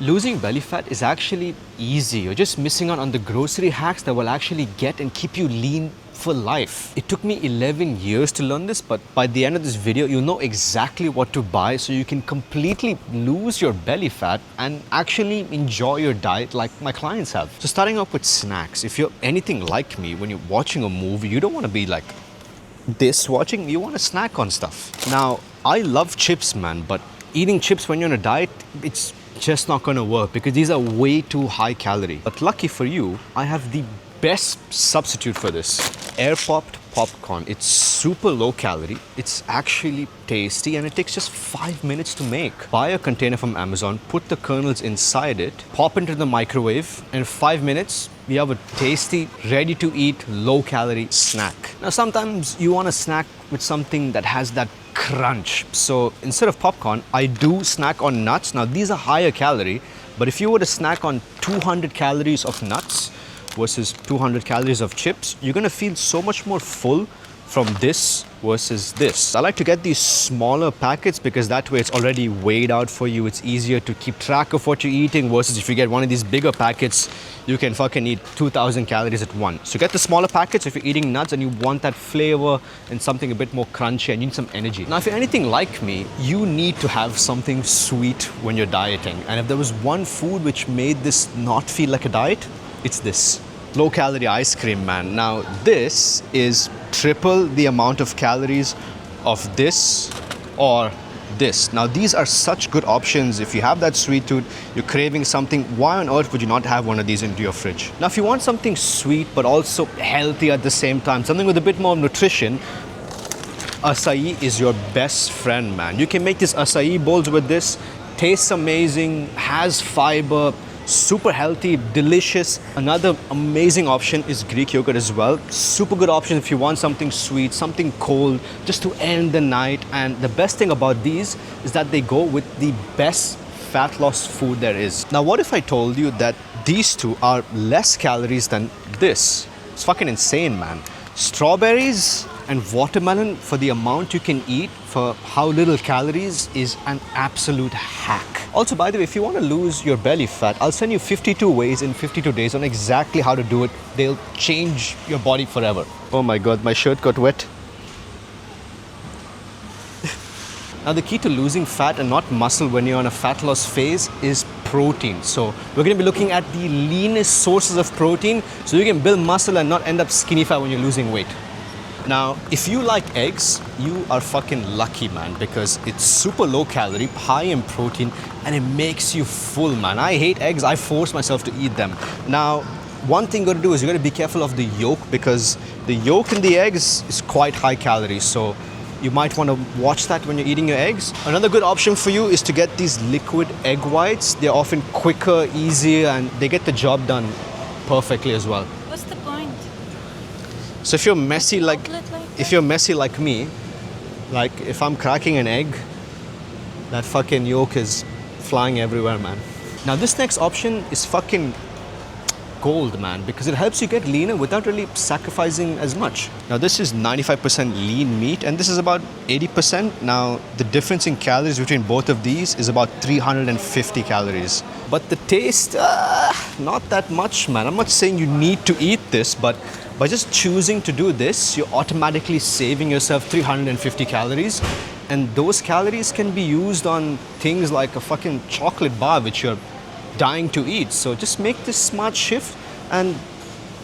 Losing belly fat is actually easy. You're just missing out on the grocery hacks that will actually get and keep you lean for life. It took me 11 years to learn this, but by the end of this video, you'll know exactly what to buy so you can completely lose your belly fat and actually enjoy your diet like my clients have. So starting off with snacks, if you're anything like me, when you're watching a movie, you don't want to be like this watching, you want to snack on stuff. Now, I love chips, man, but eating chips when you're on a diet, it's just not going to work because these are way too high calorie. But lucky for you, I have the best substitute for this. Air popped popcorn. It's super low calorie. It's actually tasty and it takes just 5 minutes to make. Buy a container from Amazon, put the kernels inside it, pop into the microwave, and in 5 minutes, you have a tasty, ready to eat, low calorie snack. Now, sometimes you want to snack with something that has that crunch. So instead of popcorn, I do snack on nuts. Now, these are higher calorie, but if you were to snack on 200 calories of nuts versus 200 calories of chips, you're gonna feel so much more full from this versus this. I like to get these smaller packets because that way it's already weighed out for you. It's easier to keep track of what you're eating versus if you get one of these bigger packets, you can fucking eat 2,000 calories at once. So get the smaller packets if you're eating nuts and you want that flavor and something a bit more crunchy and you need some energy. Now, if you're anything like me, you need to have something sweet when you're dieting. And if there was one food which made this not feel like a diet, it's this. Low calorie ice cream, man. Now, this is triple the amount of calories of this or this. Now, these are such good options. If you have that sweet tooth, you're craving something, why on earth would you not have one of these into your fridge? Now, if you want something sweet but also healthy at the same time, something with a bit more nutrition, acai is your best friend, man. You can make these acai bowls with this. Tastes amazing, has fiber, super healthy, delicious. Another amazing option is Greek yogurt as well. Super good option if you want something sweet, something cold, just to end the night. And the best thing about these is that they go with the best fat loss food there is. Now, what if I told you that these two are less calories than this? It's fucking insane, man. Strawberries and watermelon, for the amount you can eat for how little calories, is an absolute hack. Also, by the way, if you want to lose your belly fat, I'll send you 52 ways in 52 days on exactly how to do it. They'll change your body forever. Oh my God, my shirt got wet. Now, the key to losing fat and not muscle when you're on a fat loss phase is protein. So we're going to be looking at the leanest sources of protein so you can build muscle and not end up skinny fat when you're losing weight. Now, if you like eggs, you are fucking lucky, man, because it's super low calorie, high in protein, and it makes you full, man. I hate eggs. I force myself to eat them. Now, one thing you got to do is you got to be careful of the yolk because the yolk in the eggs is quite high calories. So you might want to watch that when you're eating your eggs. Another good option for you is to get these liquid egg whites. They're often quicker, easier, and they get the job done perfectly as well. What's the point? So if you're messy like me, like if I'm cracking an egg, that fucking yolk is flying everywhere, man. Now this next option is fucking gold, man, because it helps you get leaner without really sacrificing as much. Now this is 95% lean meat and this is about 80%. Now the difference in calories between both of these is about 350 calories. But the taste, not that much, man. I'm not saying you need to eat this, but by just choosing to do this, you're automatically saving yourself 350 calories. And those calories can be used on things like a fucking chocolate bar, which you're dying to eat. So just make this smart shift and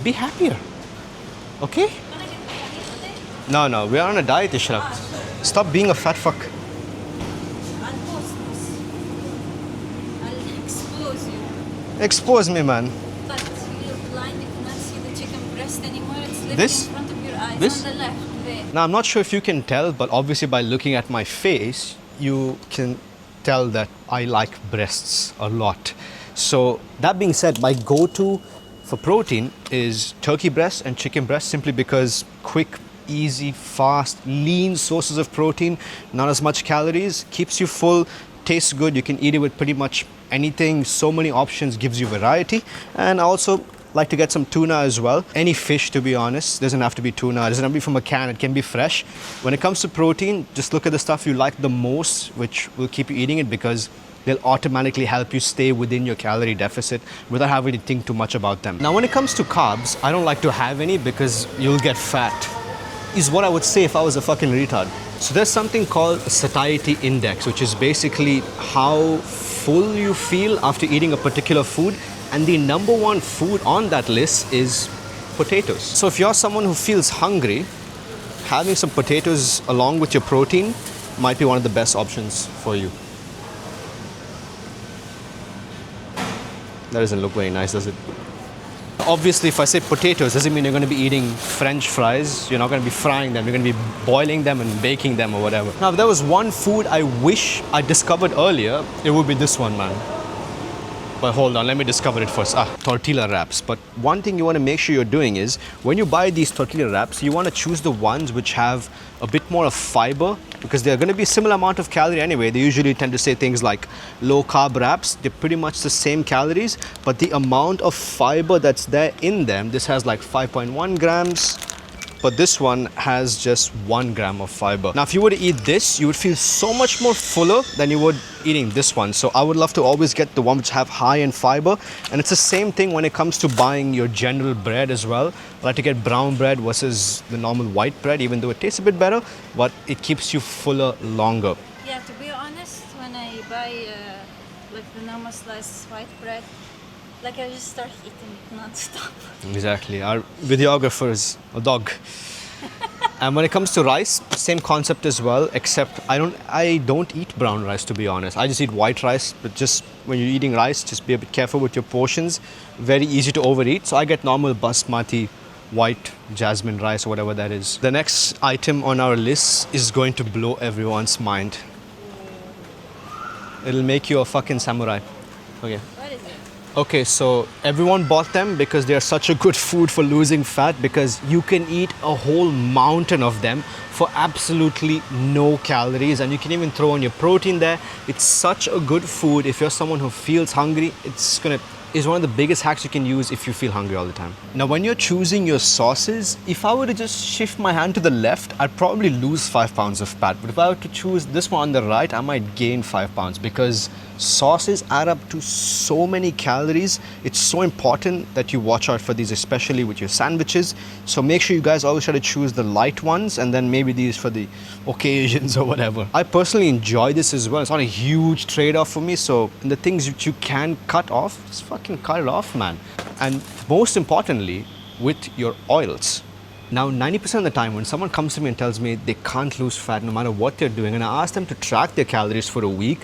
be happier. Okay? No, we're on a diet, Ishraq. Stop being a fat fuck. I'll post this. I'll expose you. Expose me, man. But you're blind, you cannot see the chicken breast anymore. It's living This? in front of your eyes. This? On the left, there. Now, I'm not sure if you can tell, but obviously by looking at my face, you can tell that I like breasts a lot. So that being said, my go-to for protein is turkey breast and chicken breast, simply because quick, easy, fast, lean sources of protein, not as much calories, keeps you full, tastes good. You can eat it with pretty much anything. So many options, gives you variety. And I also like to get some tuna as well. Any fish, to be honest. Doesn't have to be tuna. It doesn't have to be from a can. It can be fresh. When it comes to protein, just look at the stuff you like the most, which will keep you eating it, because they'll automatically help you stay within your calorie deficit without having to think too much about them. Now, when it comes to carbs, I don't like to have any because you'll get fat, is what I would say if I was a fucking retard. So there's something called a satiety index, which is basically how full you feel after eating a particular food. And the number one food on that list is potatoes. So if you're someone who feels hungry, having some potatoes along with your protein might be one of the best options for you. That doesn't look very nice, does it? Obviously, if I say potatoes, doesn't mean you're going to be eating French fries. You're not going to be frying them. You're going to be boiling them and baking them or whatever. Now, if there was one food I wish I discovered earlier, it would be this one, man. But hold on, let me discover it first. Tortilla wraps. But one thing you want to make sure you're doing is, when you buy these tortilla wraps, you want to choose the ones which have a bit more of fiber, because they're going to be a similar amount of calorie anyway. They usually tend to say things like low carb wraps. They're pretty much the same calories, but the amount of fiber that's there in them, this has like 5.1 grams. But this one has just 1 gram of fiber. Now, if you were to eat this, you would feel so much more fuller than you would eating this one. So I would love to always get the one which have high in fiber. And it's the same thing when it comes to buying your general bread as well. I like to get brown bread versus the normal white bread, even though it tastes a bit better, but it keeps you fuller longer. Yeah, to be honest, when I buy like the normal sliced white bread, like I just start eating it non-stop. Exactly. Our videographer is a dog. And when it comes to rice, same concept as well, except I don't eat brown rice, to be honest. I just eat white rice, but just when you're eating rice, just be a bit careful with your portions. Very easy to overeat. So I get normal basmati white jasmine rice or whatever that is. The next item on our list is going to blow everyone's mind. It'll make you a fucking samurai. Okay. What is it? Okay, so everyone bought them because they are such a good food for losing fat, because you can eat a whole mountain of them for absolutely no calories, and you can even throw in your protein there. It's such a good food. If you're someone who feels hungry, is one of the biggest hacks you can use if you feel hungry all the time. Now, when you're choosing your sauces, if I were to just shift my hand to the left, I'd probably lose 5 pounds of fat. But if I were to choose this one on the right, I might gain 5 pounds, because sauces add up to so many calories. It's so important that you watch out for these, especially with your sandwiches. So make sure you guys always try to choose the light ones, and then maybe these for the occasions or whatever. I personally enjoy this as well. It's not a huge trade-off for me. So the things that you can cut off, just fucking cut it off, man. And most importantly, with your oils. Now, 90% of the time when someone comes to me and tells me they can't lose fat no matter what they're doing, and I ask them to track their calories for a week,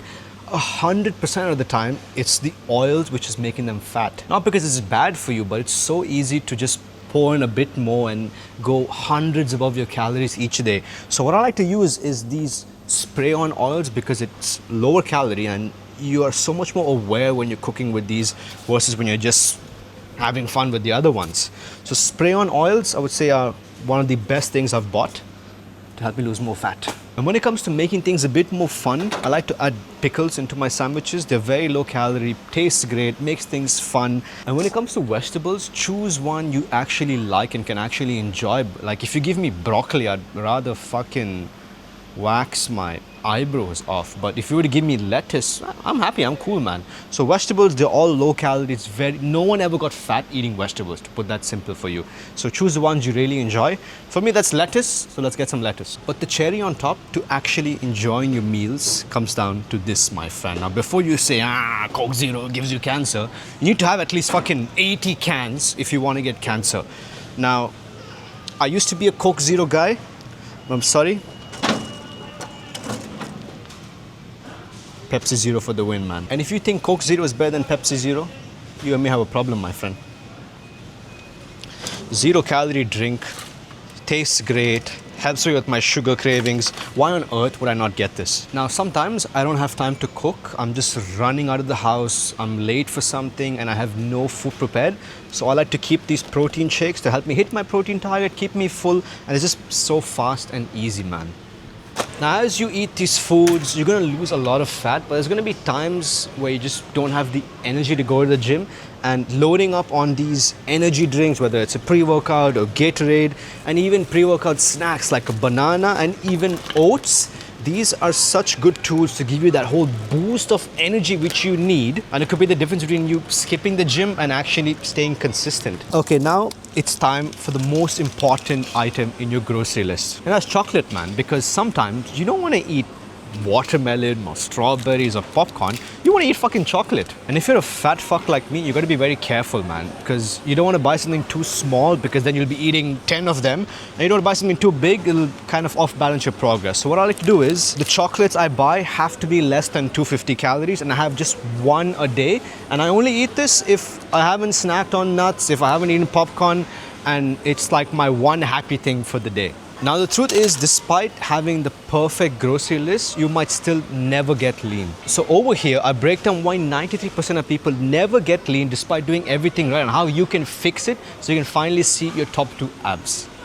100% of the time, it's the oils which is making them fat. Not because it's bad for you, but it's so easy to just pour in a bit more and go hundreds above your calories each day. So what I like to use is these spray-on oils, because it's lower calorie and you are so much more aware when you're cooking with these versus when you're just having fun with the other ones. So spray-on oils, I would say, are one of the best things I've bought to help me lose more fat. And when it comes to making things a bit more fun, I like to add pickles into my sandwiches. They're very low calorie, tastes great, makes things fun. And when it comes to vegetables, choose one you actually like and can actually enjoy. Like if you give me broccoli, I'd rather fucking wax my eyebrows off. But if you were to give me lettuce, I'm happy, I'm cool, man. So vegetables, they're all low calories. No one ever got fat eating vegetables, to put that simple for you. So choose the ones you really enjoy. For me, that's lettuce, so let's get some lettuce. But the cherry on top to actually enjoying your meals comes down to this, my friend. Now, before you say, Coke Zero gives you cancer, you need to have at least fucking 80 cans if you want to get cancer. Now, I used to be a Coke Zero guy, but I'm sorry, Pepsi Zero for the win, man. And if you think Coke Zero is better than Pepsi Zero, you and me have a problem, my friend. 0 calorie drink, tastes great, helps me with my sugar cravings. Why on earth would I not get this? Now, sometimes I don't have time to cook. I'm just running out of the house. I'm late for something and I have no food prepared. So I like to keep these protein shakes to help me hit my protein target, keep me full. And it's just so fast and easy, man. Now, as you eat these foods, you're going to lose a lot of fat, but there's going to be times where you just don't have the energy to go to the gym, and loading up on these energy drinks, whether it's a pre-workout or Gatorade, and even pre-workout snacks like a banana and even oats, These are such good tools to give you that whole boost of energy which you need, and it could be the difference between you skipping the gym and actually staying consistent. Okay, now it's time for the most important item in your grocery list, and that's chocolate, man, because sometimes you don't want to eat watermelon or strawberries or popcorn. You want to eat fucking chocolate. And if you're a fat fuck like me, you got to be very careful, man, because you don't want to buy something too small, because then you'll be eating 10 of them, and you don't want to buy something too big, it'll kind of off balance your progress. So what I like to do is, the chocolates I buy have to be less than 250 calories, and I have just one a day, and I only eat this if I haven't snacked on nuts, if I haven't eaten popcorn, and it's like my one happy thing for the day. Now the truth is, despite having the perfect grocery list, you might still never get lean. So over here, I break down why 93% of people never get lean despite doing everything right, and how you can fix it so you can finally see your top 2 abs.